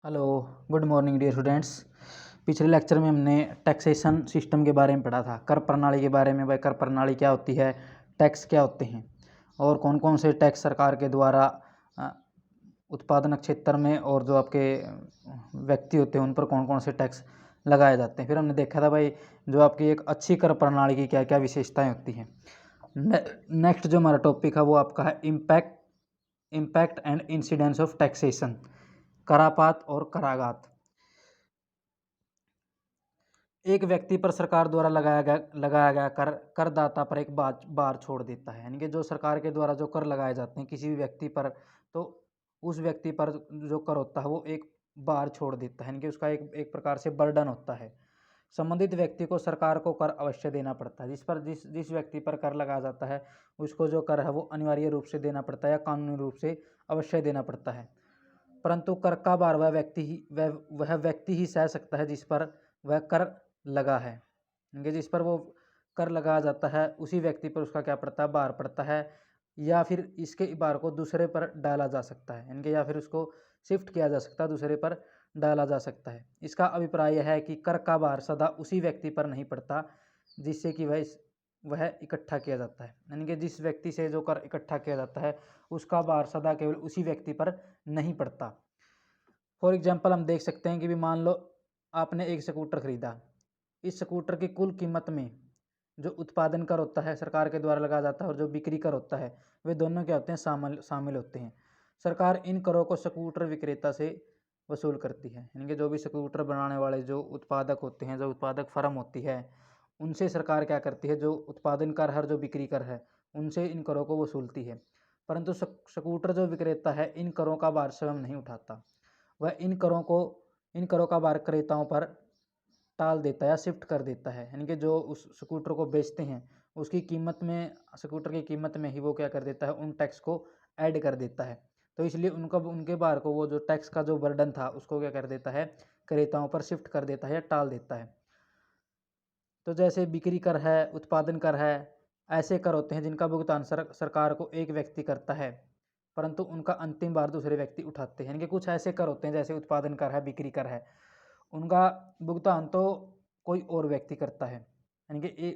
Hello, good morning dear students. पिछले lecture में हमने टैक्सेशन सिस्टम के बारे में पढ़ा था, कर प्रणाली के बारे में। भाई कर प्रणाली क्या होती है, टैक्स क्या होते हैं और कौन कौन से टैक्स सरकार के द्वारा उत्पादन क्षेत्र में और जो आपके व्यक्ति होते हैं उन पर कौन कौन से टैक्स लगाए जाते हैं। फिर हमने देखा था भाई जो आपकी एक अच्छी कर प्रणाली की क्या क्या विशेषताएँ होती हैं। नेक्स्ट जो हमारा टॉपिक है वो आपका है impact and incidence of taxation, करापात और कराघात। एक व्यक्ति पर सरकार द्वारा लगाया गया कर करदाता पर एक बार छोड़ देता है, यानी कि जो सरकार के द्वारा जो कर लगाए जाते हैं किसी भी व्यक्ति पर, तो उस व्यक्ति पर जो कर होता है वो एक बार छोड़ देता है, यानी कि उसका एक प्रकार से बर्डन होता है। संबंधित व्यक्ति को सरकार को कर अवश्य देना पड़ता है। जिस व्यक्ति पर कर लगाया जाता है उसको जो कर है वो अनिवार्य रूप से देना पड़ता है या कानूनी रूप से अवश्य देना पड़ता है। परंतु कर का भार वह व्यक्ति ही सह सकता है जिस पर वह कर लगा है, यानी जिस पर वो कर लगाया जाता है उसी व्यक्ति पर उसका क्या पड़ता है, भार पड़ता है। या फिर इसके भार को दूसरे पर डाला जा सकता है, यानी कि या फिर उसको शिफ्ट किया जा सकता है, दूसरे पर डाला जा सकता है। इसका अभिप्राय यह है कि कर का भार सदा उसी व्यक्ति पर नहीं पड़ता जिससे कि वह इकट्ठा किया जाता है, यानी कि जिस व्यक्ति से जो कर इकट्ठा किया जाता है उसका भार सदा केवल उसी व्यक्ति पर नहीं पड़ता। फॉर एग्जाम्पल हम देख सकते हैं कि भी मान लो आपने एक स्कूटर खरीदा। इस स्कूटर की कुल कीमत में जो उत्पादन कर होता है सरकार के द्वारा लगाया जाता है और जो बिक्री कर होता है वे दोनों क्या होते हैं, शामिल होते हैं। सरकार इन करों को स्कूटर विक्रेता से वसूल करती है, यानी कि जो भी स्कूटर बनाने वाले जो उत्पादक होते हैं, जो उत्पादक फर्म होती है, उनसे सरकार क्या करती है, जो उत्पादन कर है, जो बिक्री कर है, उनसे इन करों को वसूलती है। परंतु स्कूटर जो विक्रेता है इन करों का भार स्वयं नहीं उठाता, वह इन करों का भार क्रेताओं पर टाल देता है या शिफ्ट कर देता है, यानी कि जो उस स्कूटर को बेचते हैं उसकी कीमत में, स्कूटर की कीमत में ही वो क्या कर देता है, उन टैक्स को ऐड कर देता है। तो इसलिए उनके भार को, वो जो टैक्स का जो बर्डन था उसको क्या कर देता है, क्रेताओं पर शिफ्ट कर देता है या टाल देता है। तो जैसे बिक्री कर है, उत्पादन कर है, ऐसे कर होते हैं जिनका भुगतान सरकार को एक व्यक्ति करता है परंतु उनका अंतिम भार दूसरे व्यक्ति उठाते हैं। यानी कि कुछ ऐसे कर होते हैं जैसे उत्पादन कर है, बिक्री कर है, उनका भुगतान तो कोई और व्यक्ति करता है, यानी कि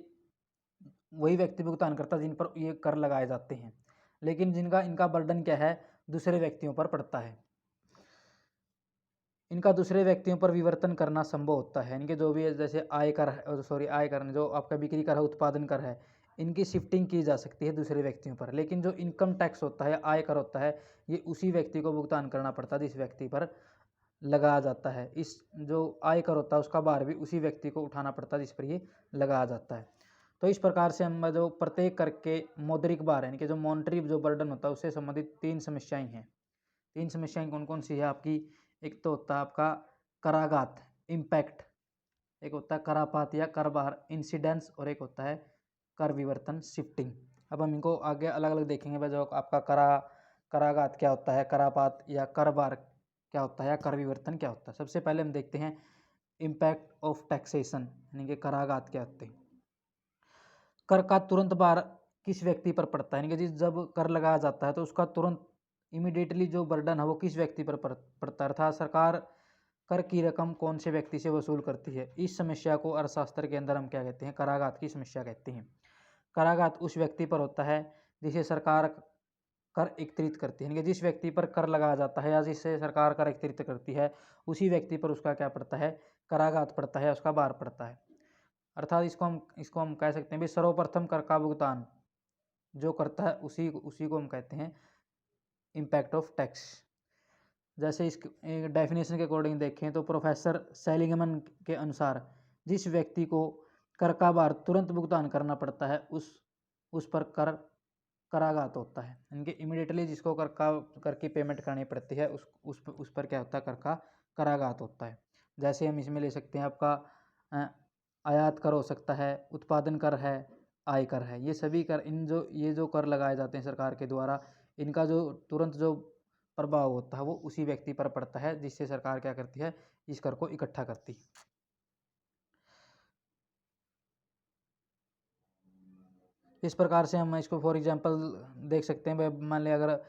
वही व्यक्ति भुगतान करता है जिन पर ये कर लगाए जाते हैं, लेकिन जिनका इनका बर्डन क्या है, दूसरे व्यक्तियों पर पड़ता है। इनका दूसरे व्यक्तियों पर विवर्तन करना संभव होता है, यानी कि जो भी जैसे आयकर जो आपका बिक्री कर है, उत्पादन कर है, इनकी शिफ्टिंग की जा सकती है दूसरे व्यक्तियों पर। लेकिन जो इनकम टैक्स होता है, आयकर होता है, ये उसी व्यक्ति को भुगतान करना पड़ता है जिस व्यक्ति पर लगाया जाता है। इस जो आयकर होता है उसका भार भी उसी व्यक्ति को उठाना पड़ता है जिस पर ये लगाया जाता है। तो इस प्रकार से हम जो प्रत्येक कर के मौद्रिक भार यानी कि जो मॉनेटरी जो बर्डन होता है उससे संबंधित तीन समस्याएं हैं। तीन समस्याएं कौन कौन सी है आपकी, एक तो होता है आपका कराघात इम्पैक्ट, एक होता है करापात या कर भार इंसिडेंस, और एक होता है कर विवर्तन शिफ्टिंग। अब हम इनको आगे अलग अलग देखेंगे भाई। जो आपका कराघात क्या होता है, करापात या कर भार क्या होता है या कर विवर्तन क्या होता है। सबसे पहले हम देखते हैं इम्पैक्ट ऑफ टैक्सेशन, यानी कि कराघात क्या होते हैं। कर का तुरंत भार किस व्यक्ति पर पड़ता है, यानी कि जब कर लगाया जाता है तो उसका तुरंत इमीडिएटली जो बर्डन है वो किस व्यक्ति पर पड़ता है, अर्थात सरकार कर की रकम कौन से व्यक्ति से वसूल करती है। इस समस्या को अर्थशास्त्र के अंदर हम क्या कहते हैं, कराघात की समस्या कहते हैं। कराघात उस व्यक्ति पर होता है जिसे सरकार कर एकत्रित करती है, यानी कि जिस व्यक्ति पर कर लगाया जाता है या जिससे सरकार कर एकत्रित करती है उसी व्यक्ति पर उसका क्या पड़ता है, कराघात पड़ता है, उसका भार पड़ता है। अर्थात इसको हम कह सकते हैं भी सर्वप्रथम कर का भुगतान जो करता है उसी उसी को हम कहते हैं इम्पैक्ट ऑफ टैक्स। जैसे इस डेफिनेशन के अकॉर्डिंग देखें तो प्रोफेसर सेलिगमन के अनुसार जिस व्यक्ति को कर का भार तुरंत भुगतान करना पड़ता है उस पर कराघात होता है, यानी कि इमीडिएटली जिसको कर की पेमेंट करनी पड़ती है उस पर क्या होता है, कर का कराघात होता है। जैसे हम इसमें ले सकते हैं आपका आयात कर हो सकता है, उत्पादन कर है, आय कर है, ये सभी कर ये जो कर लगाए जाते हैं सरकार के द्वारा, इनका जो तुरंत जो प्रभाव होता है वो उसी व्यक्ति पर पड़ता है जिससे सरकार क्या करती है, इस कर को इकट्ठा करती है। इस प्रकार से हम इसको फॉर एग्जांपल देख सकते हैं। मान लिया अगर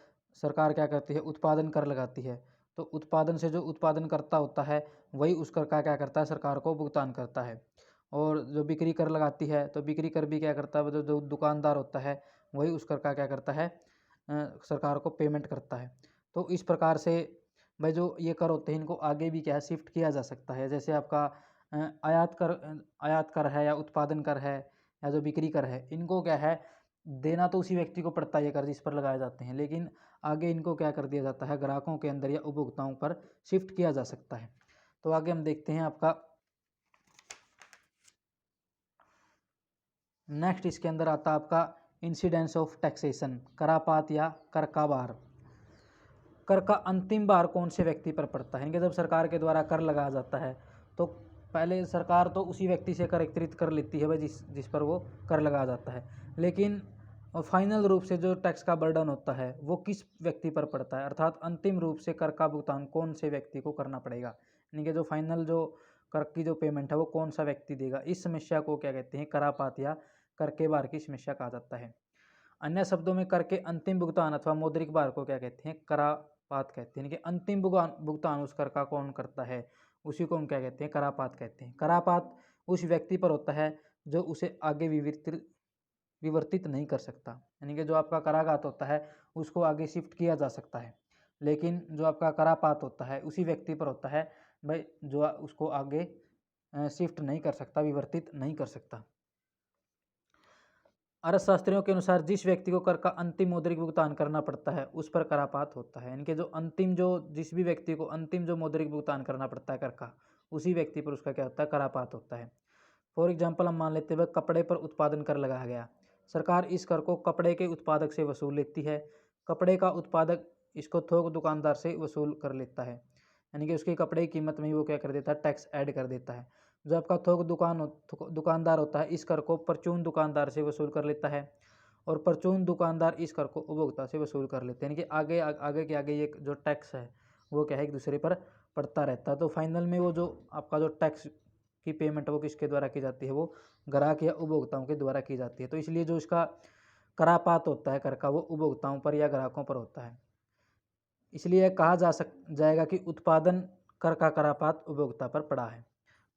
सरकार क्या करती है, उत्पादन कर लगाती है, तो उत्पादन से जो उत्पादनकर्ता होता है वही उस कर का क्या करता है, सरकार को भुगतान करता है। और जो बिक्री कर लगाती है तो बिक्री कर भी क्या करता है, जो जो दुकानदार होता है वही उस कर का क्या करता है, सरकार को पेमेंट करता है। तो इस प्रकार से भाई जो ये कर होते हैं इनको आगे भी क्या है, शिफ्ट किया जा सकता है। जैसे आपका आयात कर है या उत्पादन कर है या जो बिक्री कर है, इनको क्या है, देना तो उसी व्यक्ति को पड़ता है ये कर जिस पर लगाए जाते हैं, लेकिन आगे इनको क्या कर दिया जाता है, ग्राहकों के अंदर या उपभोक्ताओं पर शिफ्ट किया जा सकता है। तो आगे हम देखते हैं आपका नेक्स्ट, इसके अंदर आता है आपका इंसिडेंस ऑफ टैक्सेशन, करापात या कर का भार। कर का अंतिम भार कौन से व्यक्ति पर पड़ता है, इनके जब सरकार के द्वारा कर लगाया जाता है तो पहले सरकार तो उसी व्यक्ति से कर एकत्रित कर लेती है भाई जिस पर वो कर लगाया जाता है, लेकिन फाइनल रूप से जो टैक्स का बर्डन होता है वो किस व्यक्ति पर पड़ता है, अर्थात अंतिम रूप से कर का भुगतान कौन से व्यक्ति को करना पड़ेगा, यानी कि जो फाइनल जो कर की जो पेमेंट है वो कौन सा व्यक्ति देगा। इस समस्या को क्या कहते हैं, करापात या कर के भार की समस्या कहा जाता है। अन्य शब्दों में कर के अंतिम भुगतान अथवा मौद्रिक भार को क्या कहते हैं, करापात कहते हैं। यानी कि अंतिम भुगतान उस कर का कौन करता है उसी को हम क्या कहते हैं, करापात कहते हैं। करापात उस व्यक्ति पर होता है जो उसे आगे विवर्तित नहीं कर सकता, यानी कि जो आपका कराघात होता है उसको आगे शिफ्ट किया जा सकता है, लेकिन जो आपका करापात होता है उसी व्यक्ति पर होता है भाई जो उसको आगे शिफ्ट नहीं कर सकता, विवर्तित नहीं कर सकता। अर्थशास्त्रियों के अनुसार जिस व्यक्ति को कर का अंतिम मौद्रिक भुगतान करना पड़ता है उस पर करापात होता है, यानी कि जो अंतिम जो जिस भी व्यक्ति को अंतिम जो मौद्रिक भुगतान करना पड़ता है कर का, उसी व्यक्ति पर उसका क्या होता है, करापात होता है। फॉर एग्जाम्पल हम मान लेते हुए कपड़े पर उत्पादन कर लगाया गया, सरकार इस कर को कपड़े के उत्पादक से वसूल लेती है, कपड़े का उत्पादक इसको थोक दुकानदार से वसूल कर लेता है, यानी कि उसकी कपड़े की कीमत में ही वो क्या कर देता है, टैक्स ऐड कर देता है। जो आपका थोक दुकानदार होता है इस कर को परचून दुकानदार से वसूल कर लेता है, और परचून दुकानदार इस कर को उपभोक्ता से वसूल कर लेते हैं, यानी कि आगे के आगे ये जो टैक्स है वो क्या है, एक दूसरे पर पड़ता रहता है। तो फाइनल में वो जो आपका जो टैक्स की पेमेंट वो किसके द्वारा की जाती है, वो ग्राहक या उपभोक्ताओं के द्वारा की जाती है। तो इसलिए जो इसका करापात होता है कर का वो उपभोक्ताओं पर या ग्राहकों पर होता है। इसलिए कहा जाएगा कि उत्पादन कर का करापात उपभोक्ता पर पड़ा है।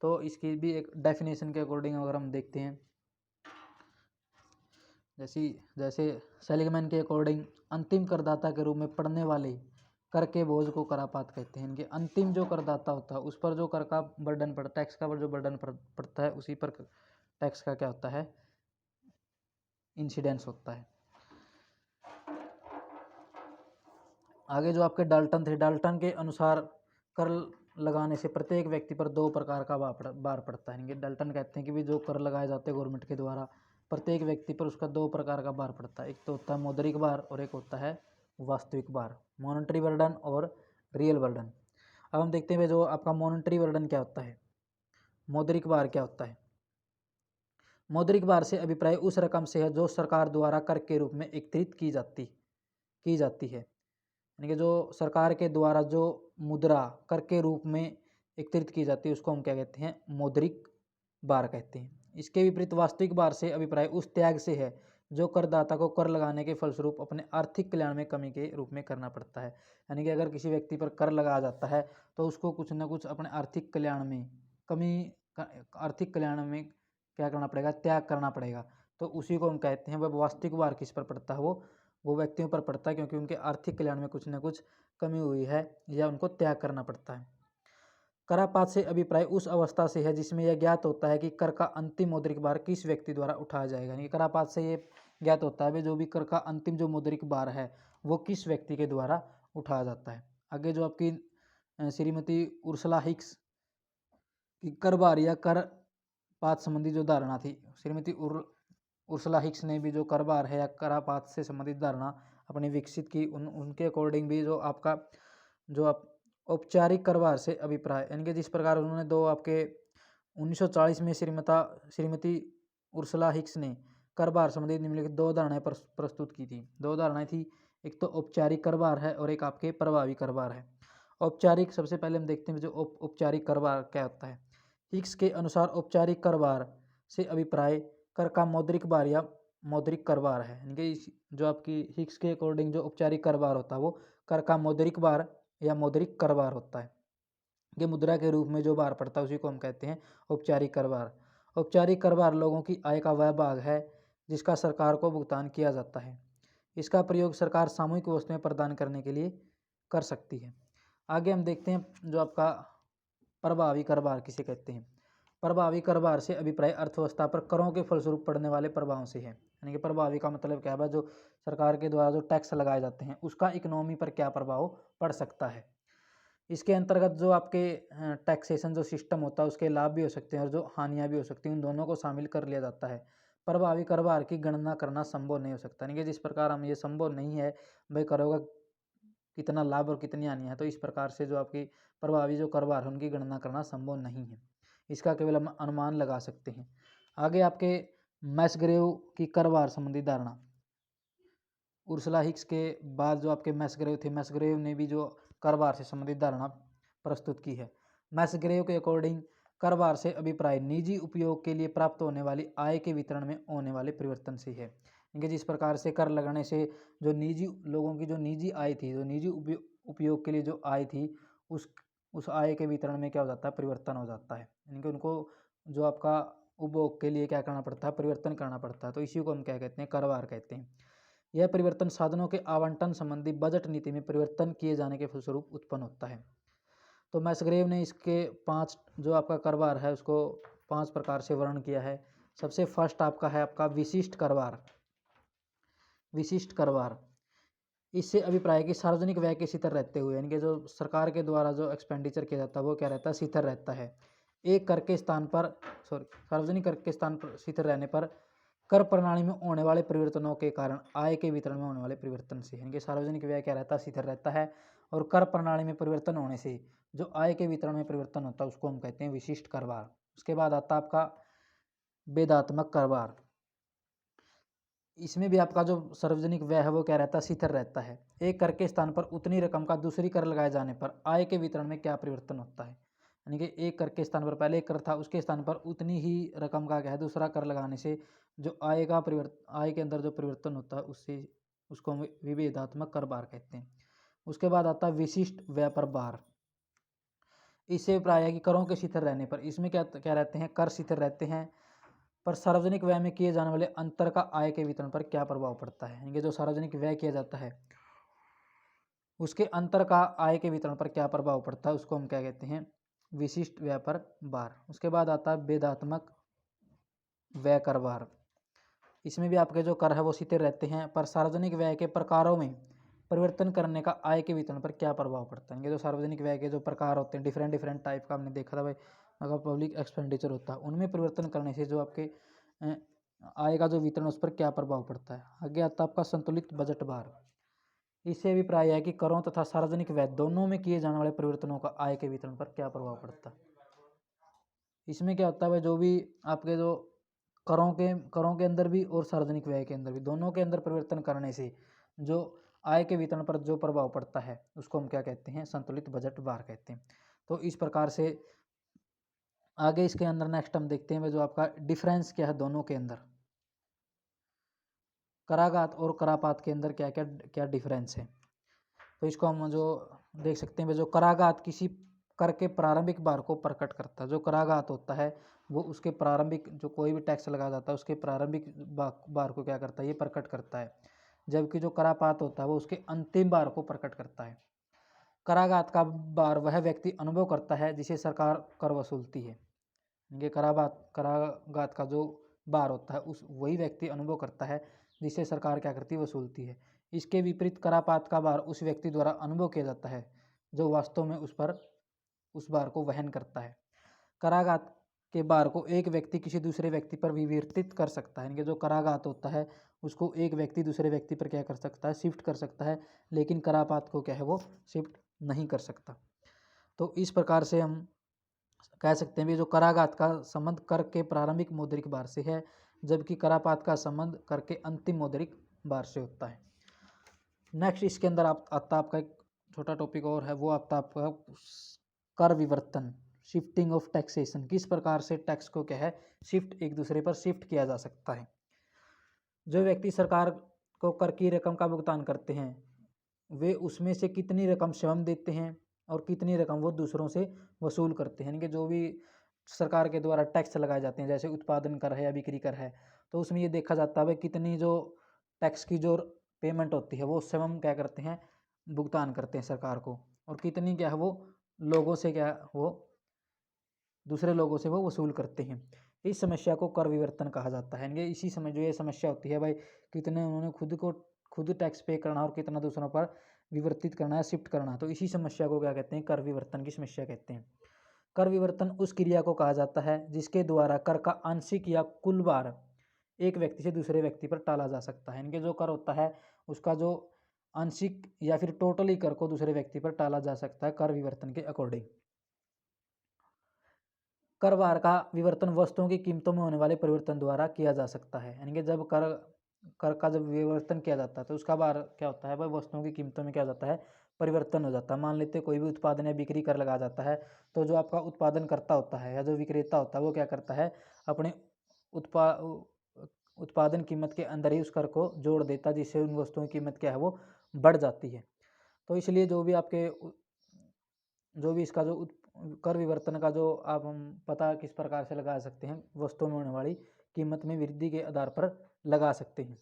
तो इसकी भी एक डेफिनेशन के अकॉर्डिंग अगर हम देखते हैं, जैसे सेलिगमैन के अकॉर्डिंग अंतिम करदाता के रूप में पड़ने वाले कर के बोझ को करापात कहते हैं। इनके अंतिम जो करदाता होता है उस पर जो कर का बर्डन पड़ता, टैक्स का जो बर्डन पड़ता है उसी पर टैक्स का क्या होता है, इंसिडेंस होता है। आगे जो आपके डाल्टन थे, डाल्टन के अनुसार कर लगाने से प्रत्येक व्यक्ति पर दो प्रकार का भार पड़ता है। डाल्टन कहते हैं कि भी जो कर लगाए जाते हैं गवर्नमेंट के द्वारा प्रत्येक व्यक्ति पर उसका दो प्रकार का भार पड़ता है, एक तो होता है मौद्रिक भार और एक होता है वास्तविक भार, मॉनेटरी बर्डन और रियल बर्डन। अब हम देखते हैं जो आपका मॉनेटरी बर्डन क्या होता है, मौद्रिक भार क्या होता है। मौद्रिक भार से अभिप्राय उस रकम से है जो सरकार द्वारा कर के रूप में एकत्रित की जाती है, यानी कि जो सरकार के द्वारा जो मुद्रा कर के रूप में एकत्रित की जाती है उसको हम क्या कहते हैं, मौद्रिक भार कहते हैं। इसके विपरीत वास्तविक भार से अभिप्राय उस त्याग से है जो करदाता को कर लगाने के फलस्वरूप अपने आर्थिक कल्याण में कमी के रूप में करना पड़ता है, यानी कि अगर किसी व्यक्ति पर कर लगाया जाता है तो उसको कुछ न कुछ अपने आर्थिक कल्याण में आर्थिक कल्याण में क्या करना पड़ेगा, त्याग करना पड़ेगा। तो उसी को हम कहते हैं वह वास्तविक भार किस पर पड़ता है, वो व्यक्तियों पर पड़ता है क्योंकि उनके आर्थिक कल्याण में कुछ न कुछ कमी हुई है या उनको त्याग करना पड़ता है। करापात से अभिप्राय उस अवस्था से है जिसमें यह ज्ञात होता है कि कर का अंतिम मौद्रिक भार किस व्यक्ति द्वारा उठाया जाएगा, यानी करापात से ये ज्ञात होता है जो भी कर का अंतिम जो मौद्रिक भार है वो किस व्यक्ति के द्वारा उठाया जाता है। आगे जो आपकी श्रीमती उर्सला हिक्स की कर भार या कर पात संबंधी जो धारणा थी, श्रीमती उर्सला हिक्स ने भी जो कर भार है या करापात से संबंधित धारणा अपनी विकसित की। उनके अकॉर्डिंग भी जो आपका जो आप औपचारिक कर भार से अभिप्राय, यानी कि जिस प्रकार उन्होंने दो आपके 1940 में श्रीमती उर्सला हिक्स ने कर भार संबंधित निम्नलिखित दो धारणाएं प्रस्तुत की थी। दो धारणाएं थी, एक तो औपचारिक कर भार है और एक आपके प्रभावी कर भार है। औपचारिक, सबसे पहले हम देखते हैं जो औपचारिक कर भार क्या होता है। हिक्स के अनुसार औपचारिक कर भार से अभिप्राय कर का मौद्रिक भार या मौद्रिक कर भार है, यानी कि जो आपकी हिक्स के अकॉर्डिंग जो औपचारिक कर भार होता है वो कर का मौद्रिक भार या मौद्रिक कर भार होता है। ये मुद्रा के रूप में जो भार पड़ता है उसी को हम कहते हैं औपचारिक कर भार। औपचारिक कर भार लोगों की आय का वह भाग है जिसका सरकार को भुगतान किया जाता है। इसका प्रयोग सरकार सामूहिक वस्तुएं प्रदान करने के लिए कर सकती है। आगे हम देखते हैं जो आपका प्रभावी कर भार किसे कहते हैं। प्रभावी कर भार से अभिप्राय अर्थव्यवस्था पर करों के फलस्वरूप पड़ने वाले प्रभाव से है। यानी कि प्रभावी का मतलब क्या है, जो सरकार के द्वारा जो टैक्स लगाए जाते हैं उसका इकोनॉमी पर क्या प्रभाव पड़ सकता है। इसके अंतर्गत जो आपके टैक्सेशन जो सिस्टम होता है उसके लाभ भी हो सकते हैं और जो हानियाँ भी हो सकती हैं, उन दोनों को शामिल कर लिया जाता है। प्रभावी कर भार की गणना करना संभव नहीं हो सकता, यानी कि जिस प्रकार हम ये संभव नहीं है भाई करों का कितना लाभ और कितनी हानि है, तो इस प्रकार से जो आपकी प्रभावी जो कर भार है उनकी गणना करना संभव नहीं है। इसका केवल हम अनुमान लगा सकते हैं। आगे आपके मैस्ग्रेव की कर भार संबंधी धारणा। उर्सुला हिक्स के बाद जो आपके मैस्ग्रेव थे, मैस्ग्रेव ने भी जो कर भार से संबंधित धारणा प्रस्तुत की है। मैस्ग्रेव के अकॉर्डिंग कर भार से अभिप्राय निजी उपयोग के लिए प्राप्त होने वाली आय के वितरण में होने वाले परिवर्तन से है। क्योंकि जिस प्रकार से कर लगाने से जो निजी लोगों की जो निजी आय थी, जो निजी उपयोग के लिए जो आय थी, उस आय के वितरण में क्या हो जाता है, परिवर्तन हो जाता है। यानी कि उनको जो आपका उपभोग के लिए क्या करना पड़ता है, परिवर्तन करना पड़ता है। तो इसी को हम क्या कहते हैं, कर भार कहते हैं। यह परिवर्तन साधनों के आवंटन संबंधी बजट नीति में परिवर्तन किए जाने के फलस्वरूप उत्पन्न होता है। तो मैस्ग्रेव ने इसके 5 जो आपका कर भार है उसको 5 प्रकार से वर्णन किया है। सबसे फर्स्ट आपका है आपका विशिष्ट कर भार। विशिष्ट कर भार इससे अभिप्राय कि सार्वजनिक व्यय के स्थिर रहते हुए, यानी कि जो सरकार के द्वारा जो एक्सपेंडिचर किया जाता है वो क्या रहता है, स्थिर रहता है। एक कर के स्थान पर सार्वजनिक कर के स्थान पर स्थिर रहने पर कर प्रणाली में होने वाले परिवर्तनों के कारण आय के वितरण में होने वाले परिवर्तन से, यानी कि सार्वजनिक व्यय क्या रहता है, स्थिर रहता है। और कर प्रणाली में परिवर्तन होने से जो आय के वितरण में परिवर्तन होता है उसको हम कहते हैं विशिष्ट कर भार। उसके बाद आता है आपका भेदात्मक कर भार। इसमें भी आपका जो सार्वजनिक व्यय है वो क्या रहता है, स्थिर रहता है। एक कर के स्थान पर उतनी रकम का दूसरी कर लगाए जाने पर आय के वितरण में क्या परिवर्तन होता है। यानी कि एक कर के स्थान पर पहले एक कर था, उसके स्थान पर उतनी ही रकम का क्या है, दूसरा कर लगाने से जो आय का आय के अंदर जो परिवर्तन होता है उससे उसको हम विभेदात्मक कर भार कहते हैं। उसके बाद आता है विशिष्ट व्यय पर भार। इससे प्राय है कि करों के स्थिर रहने पर, इसमें क्या क्या रहते हैं, कर स्थिर रहते हैं, पर सार्वजनिक व्यय में किए जाने वाले अंतर का आय के वितरण पर क्या प्रभाव पड़ता है। यानी जो सार्वजनिक व्यय किया जाता है उसके अंतर का आय के वितरण पर क्या प्रभाव पड़ता है उसको हम क्या कहते हैं, विशिष्ट व्यय पर भार। उसके बाद आता है भेदात्मक व्यय कर भार। इसमें भी आपके जो कर है वो स्थिर रहते हैं, पर सार्वजनिक व्यय के प्रकारों में परिवर्तन करने का आय के वितरण पर क्या प्रभाव पड़ता है। ये जो सार्वजनिक व्यय के जो प्रकार होते हैं डिफरेंट डिफरेंट टाइप का हमने देखा था भाई, अगर पब्लिक एक्सपेंडिचर होता है उनमें परिवर्तन करने से जो आपके आय का जो वितरण उस पर क्या प्रभाव पड़ता है। आगे आता है आपका संतुलित बजट भार। इससे अभिप्राय है कि करों तथा सार्वजनिक व्यय दोनों में किए जाने वाले परिवर्तनों का आय के वितरण पर क्या प्रभाव पड़ता है। इसमें क्या होता है भाई, जो भी आपके जो करों के अंदर भी और सार्वजनिक व्यय के अंदर भी, दोनों के अंदर परिवर्तन करने से जो आय के वितरण पर जो प्रभाव पड़ता है उसको हम क्या कहते हैं, संतुलित बजट भार कहते हैं। तो इस प्रकार से आगे इसके अंदर नेक्स्ट हम देखते हैं जो आपका डिफरेंस क्या है दोनों के अंदर, कराघात और करापात के अंदर क्या क्या क्या डिफरेंस है। तो इसको हम जो देख सकते हैं जो कराघात किसी कर के प्रारंभिक भार को प्रकट करता है। जो कराघात होता है वो उसके प्रारंभिक जो कोई भी टैक्स लगाया जाता है उसके प्रारंभिक भार को क्या करता है, ये प्रकट करता है। जबकि जो करापात होता है वो उसके अंतिम भार को प्रकट करता है। कराघात का भार वह व्यक्ति अनुभव करता है जिसे सरकार कर वसूलती है। ये कराघात का जो भार होता है उस वही व्यक्ति अनुभव करता है जिसे सरकार क्या करती है, वसूलती है। इसके विपरीत करापात का भार उस व्यक्ति द्वारा अनुभव किया जाता है जो वास्तव में उस भार को वहन करता है। कराघात के भार को एक व्यक्ति किसी दूसरे व्यक्ति पर विवर्तित कर सकता है। इनके जो कराघात होता है उसको एक व्यक्ति दूसरे व्यक्ति पर क्या कर सकता है, शिफ्ट कर सकता है, लेकिन करापात को क्या है वो शिफ्ट नहीं कर सकता। तो इस प्रकार से हम कह सकते हैं भी जो कराघात का संबंध कर के प्रारंभिक मौद्रिक भार से है, जबकि करापात का संबंध कर के अंतिम मौद्रिक भार से होता है। नेक्स्ट इसके अंदर आता आपका एक छोटा टॉपिक और है, वो आता आपका कर विवर्तन, शिफ्टिंग ऑफ टैक्सेशन। किस प्रकार से टैक्स को क्या है, शिफ्ट एक दूसरे पर शिफ्ट किया जा सकता है। जो व्यक्ति सरकार को कर की रकम का भुगतान करते हैं वे उसमें से कितनी रकम स्वयं देते हैं और कितनी रकम वो दूसरों से वसूल करते हैं। यानी कि जो भी सरकार के द्वारा टैक्स लगाए जाते हैं, जैसे उत्पादन कर है या बिक्री कर है, तो उसमें ये देखा जाता है कितनी जो टैक्स की जो पेमेंट होती है वो स्वयं क्या करते हैं, भुगतान करते हैं सरकार को, और कितनी क्या है वो लोगों से क्या वो दूसरे लोगों से वो वसूल करते हैं। इस समस्या को कर विवर्तन कहा जाता है। यानी कि इसी समय जो ये समस्या होती है भाई, कितने उन्होंने खुद टैक्स पे करना और कितना दूसरों पर विवर्तित करना है, शिफ्ट करना, तो इसी समस्या को क्या कहते हैं, कर विवर्तन की समस्या कहते हैं। कर विवर्तन उस क्रिया को कहा जाता है जिसके द्वारा कर का आंशिक या कुल भार एक व्यक्ति से दूसरे व्यक्ति पर टाला जा सकता है। इनके जो कर होता है उसका जो आंशिक या फिर टोटली कर को दूसरे व्यक्ति पर टाला जा सकता है कर विवर्तन के अकॉर्डिंग। कर भार का विवर्तन वस्तुओं की कीमतों में होने वाले परिवर्तन द्वारा किया जा सकता है। यानी कि जब कर कर का जब विवर्तन किया जाता है तो उसका भार क्या होता है भाई, वस्तुओं की कीमतों में क्या हो जाता है, परिवर्तन हो जाता है। मान लेते हैं कोई भी उत्पादन या बिक्री कर लगाया जाता है, तो जो आपका उत्पादन करता होता है या जो विक्रेता होता है वो क्या करता है, अपने उत्पा उत्पादन कीमत के अंदर ही उस कर को जोड़ देता है, जिससे उन वस्तुओं की कीमत क्या है वो बढ़ जाती है। तो इसलिए जो भी इसका जो कर विवर्तन का जो आप हम पता किस प्रकार से लगा सकते हैं, वस्तुओं में होने वाली कीमत में वृद्धि के आधार पर लगा सकते हैं।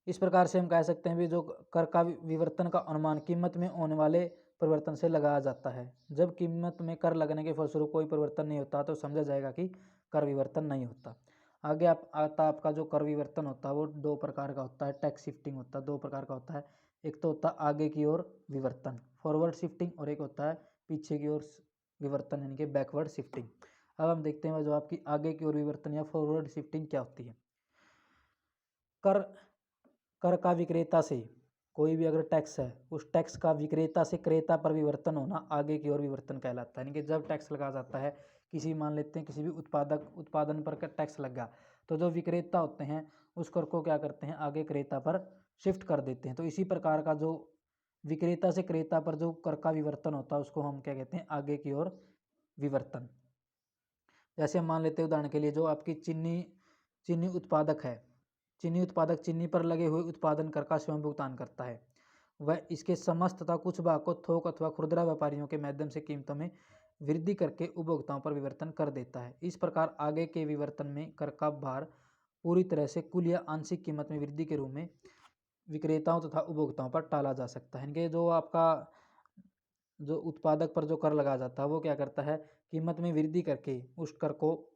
इस प्रकार से हम कह सकते हैं भी जो कर का विवर्तन का अनुमान कीमत में होने वाले परिवर्तन से लगाया जाता है। जब कीमत में कर लगने के फलस्वरूप कोई परिवर्तन नहीं होता तो समझा जाएगा कि कर विवर्तन नहीं होता। आगे आता आपका जो कर विवर्तन होता है वो दो प्रकार का होता है, टैक्स शिफ्टिंग होता है, दो प्रकार का होता है। एक तो होता है आगे की ओर विवर्तन, फॉरवर्ड शिफ्टिंग, और एक होता है पीछे की ओर विवर्तन, यानी कि बैकवर्ड शिफ्टिंग। अब हम देखते हैं जो आपकी आगे की ओर विवर्तन या फॉरवर्ड शिफ्टिंग क्या होती है। कर कर का विक्रेता से, कोई भी अगर टैक्स है उस टैक्स का विक्रेता से क्रेता पर विवर्तन होना आगे की ओर विवर्तन कहलाता है। यानी कि जब टैक्स लगाया जाता है किसी, मान लेते हैं किसी भी उत्पादन पर टैक्स लग गया, तो जो विक्रेता होते हैं उस कर को क्या करते हैं, आगे क्रेता पर शिफ्ट कर देते हैं। तो इसी प्रकार का जो विक्रेता से क्रेता पर जो कर का विवर्तन होता है उसको हम क्या कहते हैं, आगे की ओर विवर्तन। जैसे हम मान लेते हैं उदाहरण के लिए जो आपकी चीनी चीनी उत्पादक है, चीनी उत्पादक चीनी पर लगे हुए उत्पादन कर का स्वयं भुगतान करता है। वह इसके समस्त तथा कुछ भाग को थोक अथवा खुदरा व्यापारियों के माध्यम से कीमतों में वृद्धि करके उपभोक्ताओं पर विवर्तन कर देता है। इस प्रकार आगे के विवर्तन में कर का भार पूरी तरह से कुल या आंशिक कीमत में वृद्धि के रूप में विक्रेताओं तथा उपभोक्ताओं पर टाला जा सकता है। इनके जो आपका जो उत्पादक पर जो कर लगाया जाता है वो क्या करता है, कीमत में वृद्धि करके उस कर को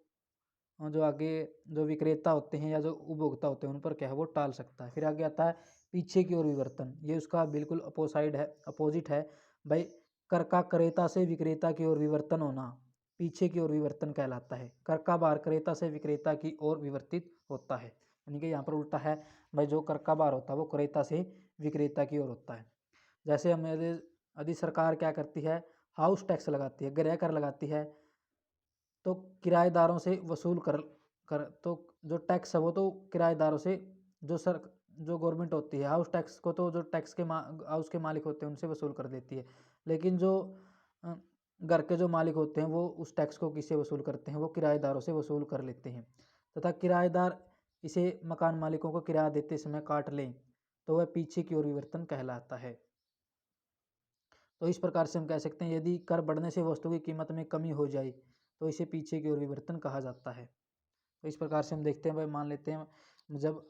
जो आगे जो विक्रेता होते हैं या जो उपभोक्ता होते हैं उन पर क्या है वो टाल सकता है। फिर आगे आता है पीछे की ओर विवर्तन, ये उसका बिल्कुल अपोजिट है भाई। कर का क्रेता से विक्रेता की ओर विवर्तन होना पीछे की ओर विवर्तन कहलाता है। कर का भार क्रेता से विक्रेता की ओर विवर्तित होता है। यानी कि यहाँ पर उल्टा है भाई, जो कर का भार होता है वो क्रेता से विक्रेता की ओर होता है। जैसे हम यदि सरकार क्या करती है, हाउस टैक्स लगाती है, गृह कर लगाती है, तो किराएदारों से वसूल कर कर तो जो टैक्स है वो तो किराएदारों से, जो गवर्नमेंट होती है हाउस टैक्स को तो जो हाउस के मालिक होते हैं उनसे वसूल कर देती है। लेकिन जो अ, घर के जो मालिक होते हैं वो उस टैक्स को किससे वसूल करते हैं, वो किराएदारों से वसूल कर लेते हैं। तथा किराएदार इसे मकान मालिकों को किराया देते समय काट लें तो वह पीछे की ओर विवर्तन कहलाता है। तो इस प्रकार से हम कह सकते हैं यदि कर बढ़ने से वस्तु की कीमत में कमी हो जाए तो इसे पीछे की ओर विवर्तन कहा जाता है। तो इस प्रकार से हम देखते हैं भाई, मान लेते हैं जब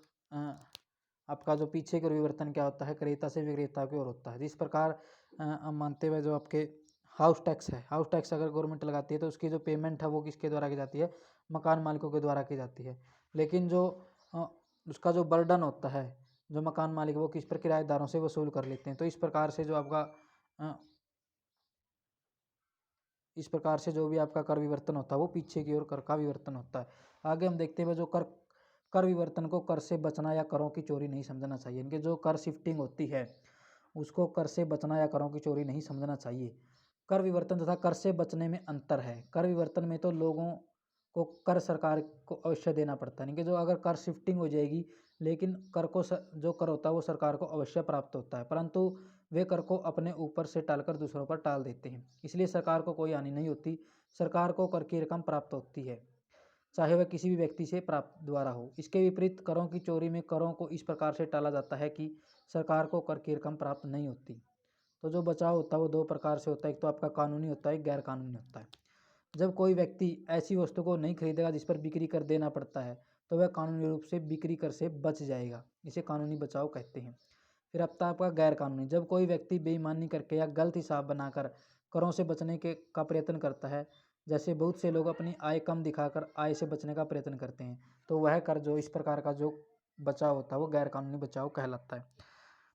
आपका जो पीछे की ओर विवर्तन क्या होता है, क्रेता से विक्रेता की ओर होता है। जिस प्रकार हम मानते हुए जो आपके हाउस टैक्स है, हाउस टैक्स अगर गवर्नमेंट लगाती है तो उसकी जो पेमेंट है वो किसके द्वारा की जाती है, मकान मालिकों के द्वारा की जाती है। लेकिन जो अ, उसका जो बर्डन होता है जो मकान मालिक वो किस पर, किराएदारों से वसूल कर लेते हैं। तो इस प्रकार से जो आपका अ, इस प्रकार से जो भी आपका कर विवर्तन होता है वो पीछे की ओर कर का विवर्तन होता है। आगे हम देखते हैं जो कर कर विवर्तन को कर से बचना या करों की चोरी नहीं समझना चाहिए। इनके जो कर शिफ्टिंग होती है उसको कर से बचना या करों की चोरी नहीं समझना चाहिए। कर विवर्तन तथा कर से बचने में अंतर है। कर विवर्तन में तो लोगों को कर सरकार को अवश्य देना पड़ता है, यानी कि जो अगर कर शिफ्टिंग हो जाएगी, लेकिन कर को जो कर होता है वो सरकार को अवश्य प्राप्त होता है, परंतु वे कर को अपने ऊपर से टालकर दूसरों पर टाल देते हैं, इसलिए सरकार को कोई हानि नहीं होती। सरकार को कर की रकम प्राप्त होती है चाहे वह किसी भी व्यक्ति से प्राप्त द्वारा हो। इसके विपरीत करों की चोरी में करों को इस प्रकार से टाला जाता है कि सरकार को कर की रकम प्राप्त नहीं होती। तो जो बचाव होता है वो दो प्रकार से होता है, एक तो आपका कानूनी होता है, एक गैर कानूनी होता है। जब कोई व्यक्ति ऐसी वस्तु को नहीं खरीदेगा जिस पर बिक्री कर देना पड़ता है, तो वह कानूनी रूप से बिक्री कर से बच जाएगा, इसे कानूनी बचाव कहते हैं। फिर अब आपका गैर कानूनी, जब कोई व्यक्ति बेईमानी करके या गलत हिसाब बनाकर करों से बचने के का प्रयत्न करता है, जैसे बहुत से लोग अपनी आय कम दिखाकर आय से बचने का प्रयत्न करते हैं, तो वह कर जो इस प्रकार का जो बचाव होता है वो गैर कानूनी बचाव कहलाता है।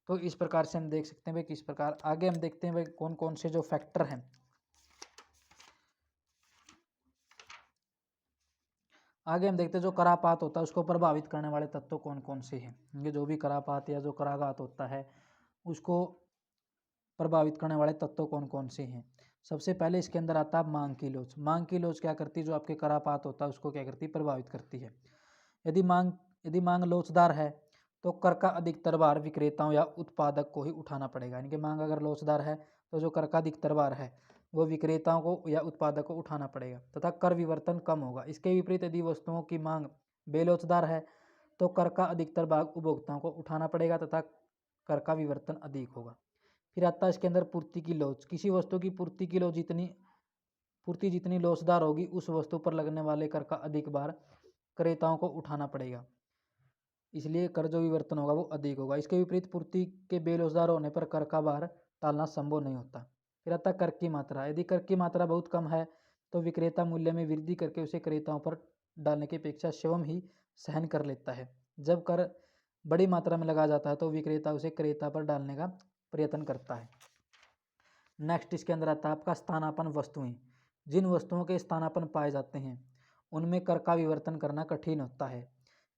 तो इस प्रकार से हम देख सकते हैं भाई किस प्रकार, आगे हम देखते हैं भाई कौन कौन से जो फैक्टर हैं। आगे हम देखते हैं जो करापात होता है उसको प्रभावित करने वाले तत्व कौन कौन से हैं। ये जो भी करापात या जो कराघात होता है उसको प्रभावित करने वाले तत्व कौन कौन से हैं। सबसे पहले इसके अंदर आता है मांग की लोच। मांग की लोच क्या करती है, जो आपके करापात होता है उसको क्या करती है, प्रभावित करती है। यदि मांग लोचदार है तो कर का अधिकतर भार विक्रेताओं या उत्पादक को ही उठाना पड़ेगा। यानी कि मांग अगर लोचदार है तो जो कर का अधिकतर भार है वो विक्रेताओं को या उत्पादक को उठाना पड़ेगा तथा कर विवर्तन कम होगा। इसके विपरीत यदि वस्तुओं की मांग बेलोचदार है तो कर का अधिकतर भाग उपभोक्ताओं को उठाना पड़ेगा तथा कर का विवर्तन अधिक होगा। फिर आता है इसके अंदर पूर्ति की लोच। किसी वस्तु की पूर्ति जितनी लोचदार होगी उस वस्तु पर लगने वाले कर का अधिक भार क्रेताओं को उठाना पड़ेगा, इसलिए कर जो विवर्तन होगा वो अधिक होगा। इसके विपरीत पूर्ति के बेलोचदार होने पर कर का भार टालना संभव नहीं होता। फिर आता है कर की मात्रा। यदि कर की मात्रा बहुत कम है तो विक्रेता मूल्य में वृद्धि करके उसे क्रेताओं पर डालने की अपेक्षा स्वयं ही सहन कर लेता है। जब कर बड़ी मात्रा में लगाया जाता है तो विक्रेता उसे क्रेता पर डालने का प्रयत्न करता है। नेक्स्ट इसके अंदर आता है आपका स्थानापन्न वस्तुएं। जिन वस्तुओं के स्थानापन्न पाए जाते हैं उनमें कर का विवर्तन करना कठिन होता है।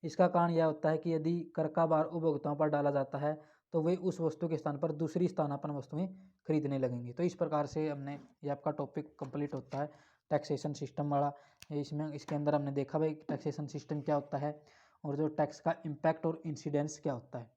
इसका कारण यह होता है कि यदि कर का भार उपभोक्ताओं पर डाला जाता है तो वे उस वस्तु के स्थान पर दूसरी स्थानापन्न वस्तुएं खरीदने लगेंगे। तो इस प्रकार से हमने ये आपका टॉपिक कंप्लीट होता है टैक्सेशन सिस्टम वाला। इसमें इसके अंदर हमने देखा भाई टैक्सेशन सिस्टम क्या होता है और जो टैक्स का इम्पैक्ट और इंसिडेंस क्या होता है।